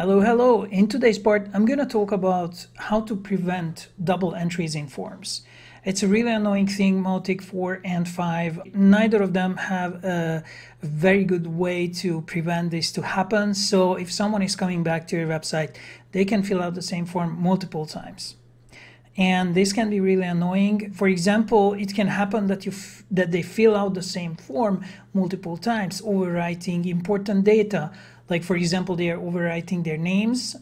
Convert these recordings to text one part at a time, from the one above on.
Hello, hello. In today's part, I'm going to talk about how to prevent double entries in forms. It's a really annoying thing, Mautic 4 and 5. Neither of them have a very good way to prevent this to happen. So if someone is coming back to your website, they can fill out the same form multiple times. And this can be really annoying. For example, it can happen that they fill out the same form multiple times, overwriting important data. Like, for example, they are overwriting their names,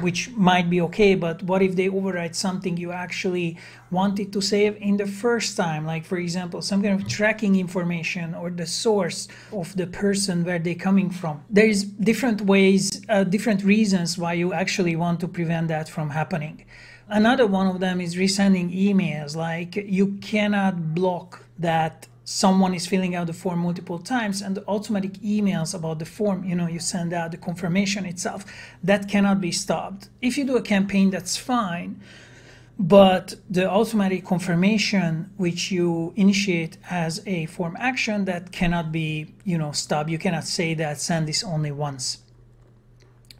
which might be okay, but what if they overwrite something you actually wanted to save in the first time? Like, for example, some kind of tracking information or the source of the person where they're coming from. There is different ways, different reasons why you actually want to prevent that from happening. Another one of them is resending emails. Like, you cannot block that someone is filling out the form multiple times, and the automatic emails about the form, you send out the confirmation itself, that cannot be stopped. If you do a campaign, that's fine, but the automatic confirmation which you initiate as a form action, that cannot be stopped. You cannot say that send this only once.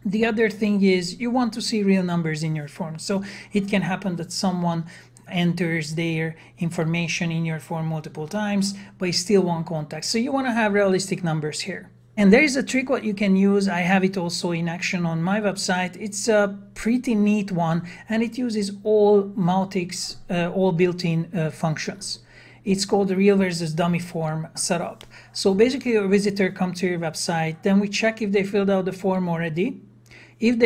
The other thing is you want to see real numbers in your form. So it can happen that someone enters their information in your form multiple times, but you still want contact. So you want to have realistic numbers here. And there is a trick what you can use. I have it also in action on my website. It's a pretty neat one, and it uses all Mautic's all built-in functions. It's called the real versus dummy form setup. So basically, a visitor comes to your website, then we check if they filled out the form already. If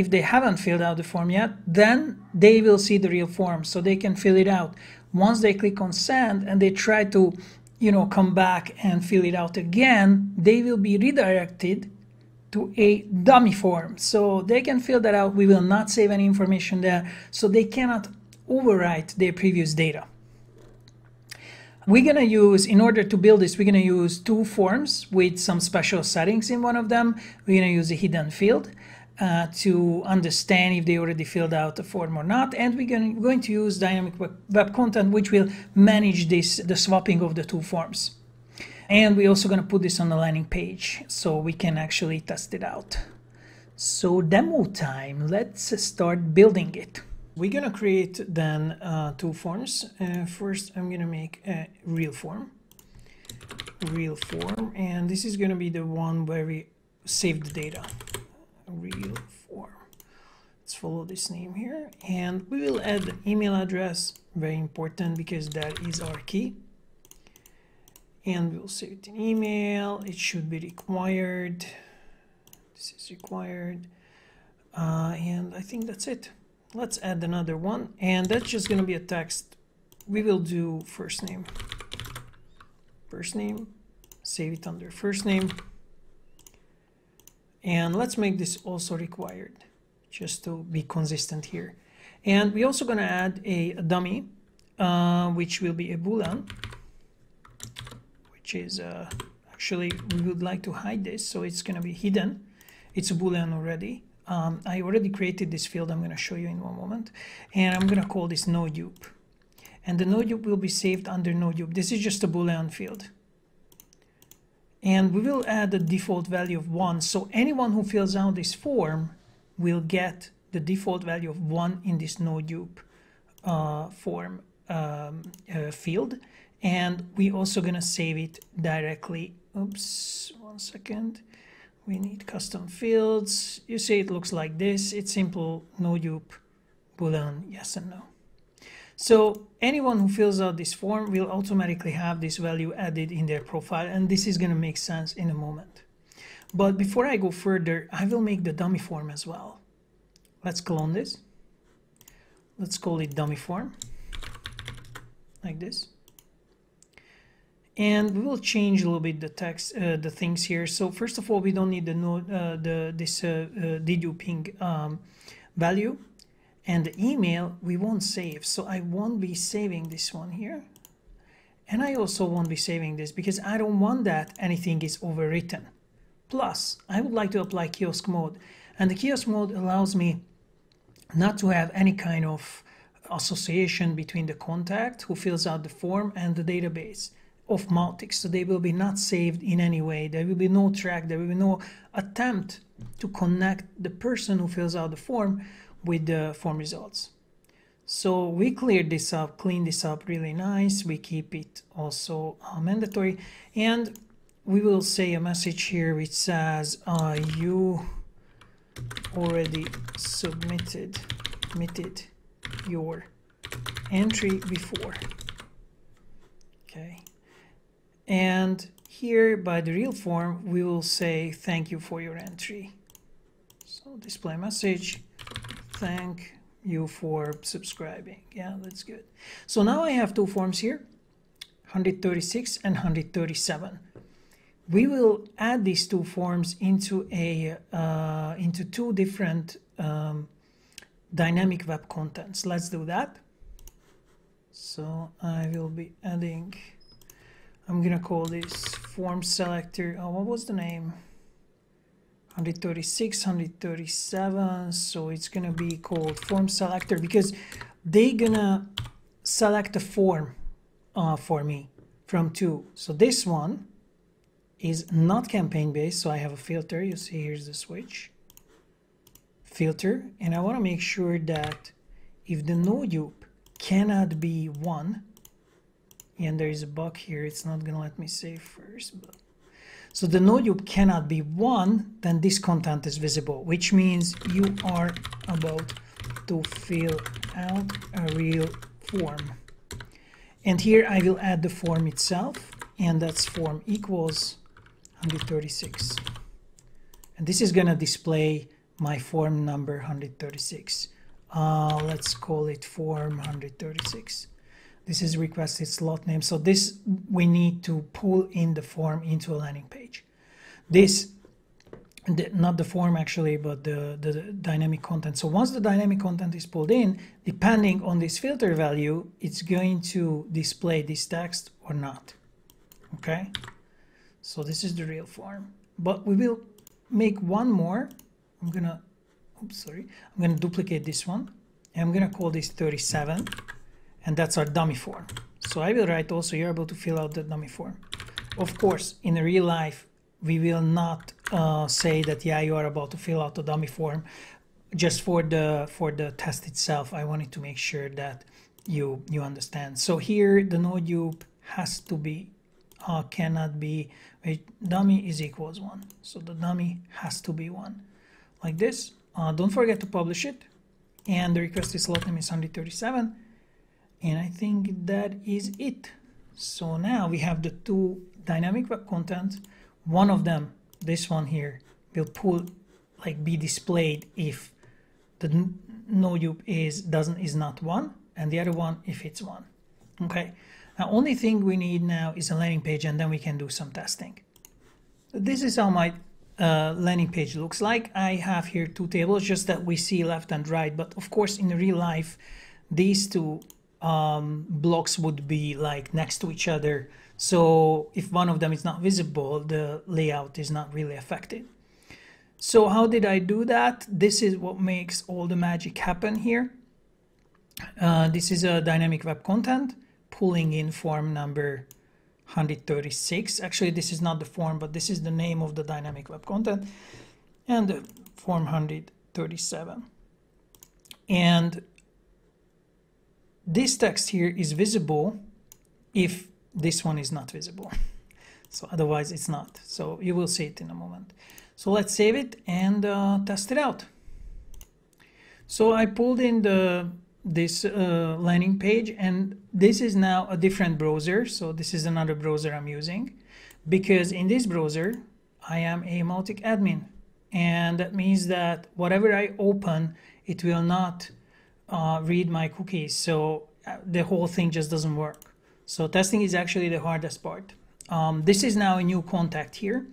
they haven't filled out the form yet, then they will see the real form, so they can fill it out. Once they click on send and they try to come back and fill it out again, they will be redirected to a dummy form, so they can fill that out. We will not save any information there, so they cannot overwrite their previous data. We're going to use, in order to build this, we're going to use two forms with some special settings in one of them. We're going to use a hidden field to understand if they already filled out the form or not, and we're going to use dynamic web content, which will manage the swapping of the two forms. And we're also going to put this on the landing page so we can actually test it out. So demo time, let's start building it. We're going to create then two forms. First, I'm going to make a real form, and this is going to be the one where we save the data. Real form. Let's follow this name here, and we will add the email address, very important because that is our key, and we'll save it in email. It should be required. This is required, and I think that's it. Let's add another one, and that's just going to be a text. We will do first name, save it under first name. And let's make this also required, just to be consistent here. And we're also going to add a dummy, which will be a boolean, which is actually, we would like to hide this, so it's going to be hidden. It's a boolean already. I already created this field. I'm going to show you in one moment. And I'm going to call this nodupe. And the nodupe will be saved under nodupe. This is just a boolean field. And we will add the default value of 1. So anyone who fills out this form will get the default value of 1 in this nodupe form field. And we also going to save it directly. Oops, 1 second. We need custom fields. You see it looks like this. It's simple nodupe boolean yes and no. So anyone who fills out this form will automatically have this value added in their profile, and this is going to make sense in a moment. But before I go further, I will make the dummy form as well. Let's clone this. Let's call it dummy form, like this. And we will change a little bit the text, the things here. So first of all, we don't need this deduping value. And the email we won't save, so I won't be saving this one here, and I also won't be saving this because I don't want that anything is overwritten. Plus, I would like to apply kiosk mode, and the kiosk mode allows me not to have any kind of association between the contact who fills out the form and the database. of Mautic, so they will be not saved in any way. There will be no track, there will be no attempt to connect the person who fills out the form with the form results. So we cleared this up, clean this up really nice. We keep it also mandatory, and we will say a message here which says you already submitted your entry before. Okay, and here by the real form we will say thank you for your entry. So display message, thank you for subscribing. Yeah, that's good. So now I have two forms here, 136 and 137. We will add these two forms into two different dynamic web contents. Let's do that. So I will be adding, I'm gonna call this form selector. Oh, what was the name? 136, 137. So it's gonna be called form selector because they're gonna select a form for me from two. So this one is not campaign based, so I have a filter. You see here's the switch filter, and I want to make sure that if the no dupe cannot be 1, and there is a bug here, it's not gonna let me save first, but so the no dupe cannot be 1, then this content is visible, which means you are about to fill out a real form. And here I will add the form itself, and that's form equals 136, and this is gonna display my form number 136. Let's call it form 136. This is requested slot name. So this, we need to pull in the form into a landing page. This, not the form actually, but the dynamic content. So once the dynamic content is pulled in, depending on this filter value, it's going to display this text or not. Okay, so this is the real form, but we will make one more. I'm gonna duplicate this one, and I'm gonna call this 37, and that's our dummy form. So I will write also you're able to fill out the dummy form. Of course, in real life, we will not say that, yeah, you are about to fill out a dummy form. Just for the test itself, I wanted to make sure that you understand. So here the no dupe has to be cannot be, dummy is equals 1. So the dummy has to be 1, like this. Don't forget to publish it, and the requested slot name is 137, and I think that is it. So now we have the two dynamic web content. One of them, this one here, will be displayed if the no dupe is not 1, and the other one if it's 1. Okay, now only thing we need now is a landing page, and then we can do some testing. This is how my landing page looks like. I have here two tables, just that we see left and right, but of course in real life these two blocks would be like next to each other, so if one of them is not visible, the layout is not really affected. So how did I do that? This is what makes all the magic happen here. This is a dynamic web content pulling in form number 136. Actually, this is not the form, but this is the name of the dynamic web content, and the form 137. And this text here is visible if this one is not visible. So otherwise it's not. So you will see it in a moment. So let's save it and test it out. So I pulled in this landing page, and this is now a different browser. So this is another browser I'm using, because in this browser I am a Mautic admin, and that means that whatever I open, it will not read my cookies. So the whole thing just doesn't work. So testing is actually the hardest part. This is now a new contact here,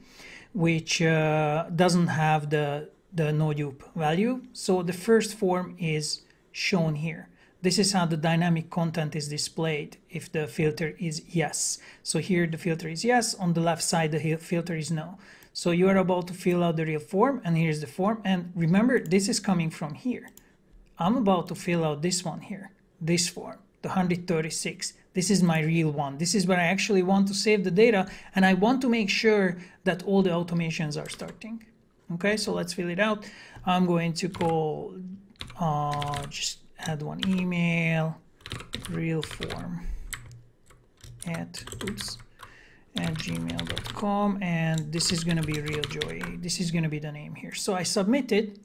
which doesn't have the no dupe value. So the first form is shown here. This is how the dynamic content is displayed if the filter is yes. So here the filter is yes, on the left side the filter is no. So you are about to fill out the real form, and here's the form. And remember, this is coming from here. I'm about to fill out this one here, this form, the 136. This is my real one. This is where I actually want to save the data, and I want to make sure that all the automations are starting. Okay, so let's fill it out. I'm going to call, just add one email, real form at gmail.com, and this is going to be realjoy. This is going to be the name here. So I submitted.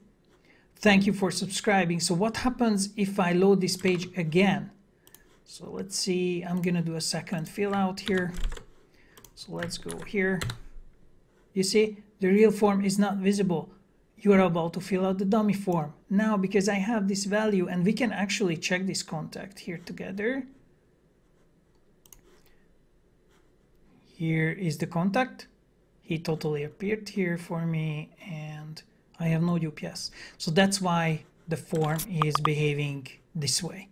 Thank you for subscribing. So what happens if I load this page again? So let's see, I'm going to do a second fill out here. So let's go here. You see, the real form is not visible. You are about to fill out the dummy form. Now, because I have this value, and we can actually check this contact here together. Here is the contact. He totally appeared here for me, and I have no UPS. So that's why the form is behaving this way.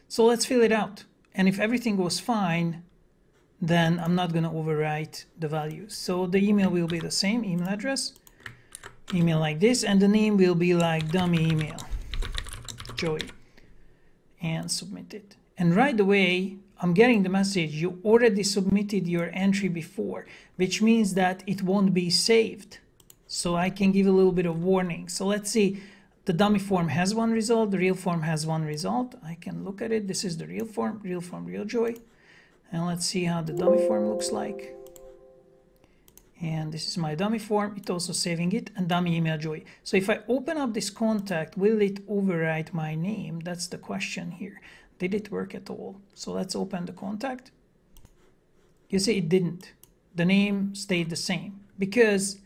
So let's fill it out. And if everything goes fine, then I'm not going to overwrite the values. So the email will be the same email address, email like this, and the name will be like dummy email, Joey, and submit it. And right away, I'm getting the message, you already submitted your entry before, which means that it won't be saved. So I can give a little bit of warning. So let's see, the dummy form has one result, the real form has one result. I can look at it. This is the real form, realjoy. And let's see how the dummy form looks like. And this is my dummy form. It's also saving it, and dummy email joy. So if I open up this contact, will it overwrite my name? That's the question here. Did it work at all? So let's open the contact. You see it didn't. The name stayed the same because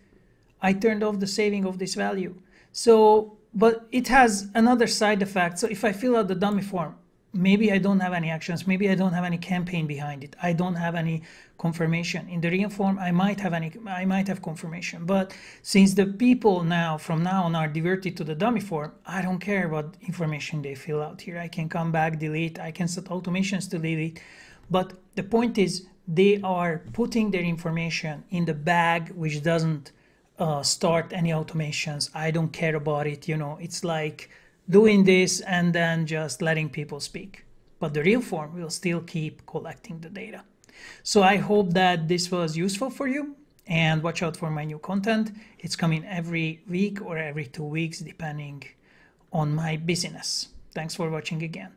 I turned off the saving of this value. So, but it has another side effect. So if I fill out the dummy form, maybe I don't have any actions, maybe I don't have any campaign behind it, I don't have any confirmation. In the real form, I might have confirmation. But since the people now, from now on, are diverted to the dummy form, I don't care what information they fill out here. I can come back, delete, I can set automations to delete. But the point is, they are putting their information in the bag which doesn't start any automations. I don't care about it. You know, it's like doing this and then just letting people speak. But the real form will still keep collecting the data. So I hope that this was useful for you, and watch out for my new content. It's coming every week or every 2 weeks, depending on my busyness. Thanks for watching again.